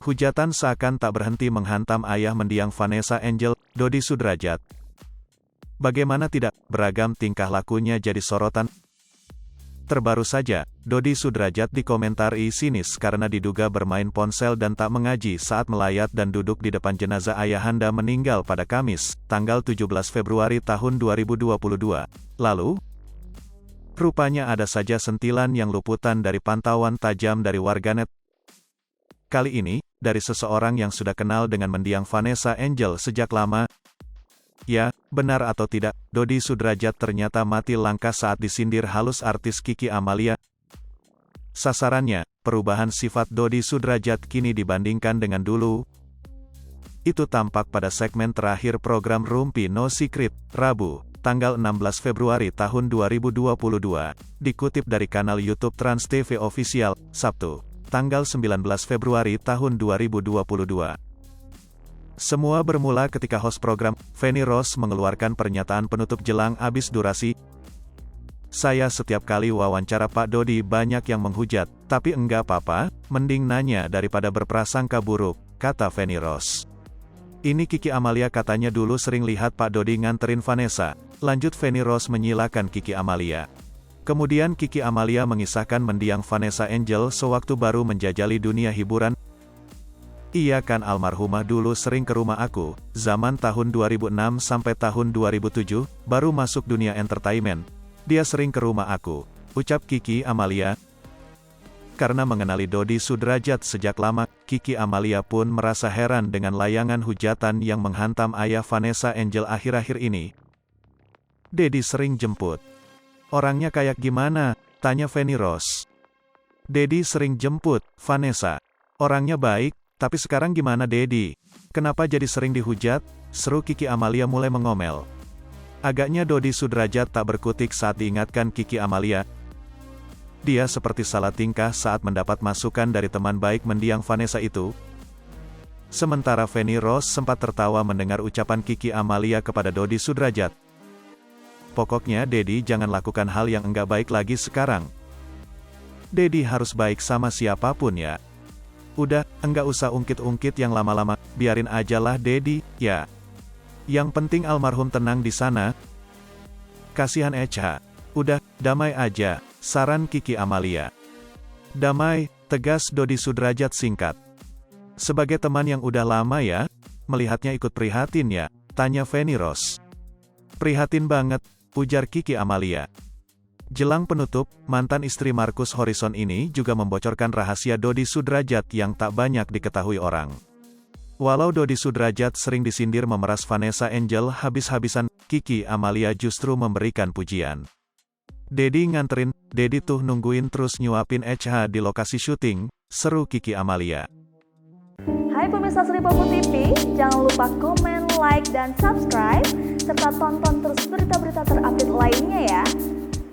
Hujatan seakan tak berhenti menghantam ayah mendiang Vanessa Angel, Dodi Sudrajat. Bagaimana tidak, beragam tingkah lakunya jadi sorotan. Terbaru saja, Dodi Sudrajat dikomentari sinis karena diduga bermain ponsel dan tak mengaji saat melayat dan duduk di depan jenazah ayahanda meninggal pada Kamis, tanggal 17 Februari tahun 2022. Lalu, rupanya ada saja sentilan yang luputan dari pantauan tajam dari warganet. Kali ini, dari seseorang yang sudah kenal dengan mendiang Vanessa Angel sejak lama. Ya, benar atau tidak, Dodi Sudrajat ternyata mati langka saat disindir halus artis Kiki Amalia. Sasarannya, perubahan sifat Dodi Sudrajat kini dibandingkan dengan dulu. Itu tampak pada segmen terakhir program Rumpi No Secret, Rabu, tanggal 16 Februari tahun 2022, dikutip dari kanal YouTube Trans TV Official, Sabtu, tanggal 19 Februari tahun 2022. Semua bermula ketika host program, Feni Rose mengeluarkan pernyataan penutup jelang habis durasi. Saya setiap kali wawancara Pak Dodi banyak yang menghujat, tapi enggak apa-apa, mending nanya daripada berprasangka buruk, kata Feni Rose. Ini Kiki Amalia katanya dulu sering lihat Pak Dodi nganterin Vanessa, lanjut Feni Rose menyilakan Kiki Amalia. Kemudian Kiki Amalia mengisahkan mendiang Vanessa Angel sewaktu baru menjajali dunia hiburan. Iya kan almarhumah dulu sering ke rumah aku, zaman tahun 2006 sampai tahun 2007, baru masuk dunia entertainment. Dia sering ke rumah aku, ucap Kiki Amalia. Karena mengenali Dodi Sudrajat sejak lama, Kiki Amalia pun merasa heran dengan layangan hujatan yang menghantam ayah Vanessa Angel akhir-akhir ini. Dedi sering jemput. Orangnya kayak gimana? Tanya Feni Rose. Dedi sering jemput, Vanessa. Orangnya baik. Tapi sekarang gimana Dedi? Kenapa jadi sering dihujat? Seru Kiki Amalia mulai mengomel. Agaknya Dodi Sudrajat tak berkutik saat diingatkan Kiki Amalia. Dia seperti salah tingkah saat mendapat masukan dari teman baik mendiang Vanessa itu. Sementara Feni Rose sempat tertawa mendengar ucapan Kiki Amalia kepada Dodi Sudrajat. Pokoknya Dedi jangan lakukan hal yang enggak baik lagi sekarang. Dedi harus baik sama siapapun ya. Udah, enggak usah ungkit-ungkit yang lama-lama, biarin aja lah Dedi, ya. Yang penting almarhum tenang di sana. Kasihan ECH. Udah, damai aja, saran Kiki Amalia. Damai, tegas Dodi Sudrajat singkat. Sebagai teman yang udah lama ya, melihatnya ikut prihatin ya, tanya Feni Rose. Prihatin banget, ujar Kiki Amalia. Jelang penutup, mantan istri Marcus Horizon ini juga membocorkan rahasia Dodi Sudrajat yang tak banyak diketahui orang. Walau Dodi Sudrajat sering disindir memeras Vanessa Angel habis-habisan, Kiki Amalia justru memberikan pujian. Dedi nganterin, Dedi tuh nungguin terus nyuapin ECH di lokasi syuting, seru Kiki Amalia. Hai pemirsa Sri Popo TV, jangan lupa komen, like, dan subscribe, serta tonton terus berita-berita terupdate lainnya ya.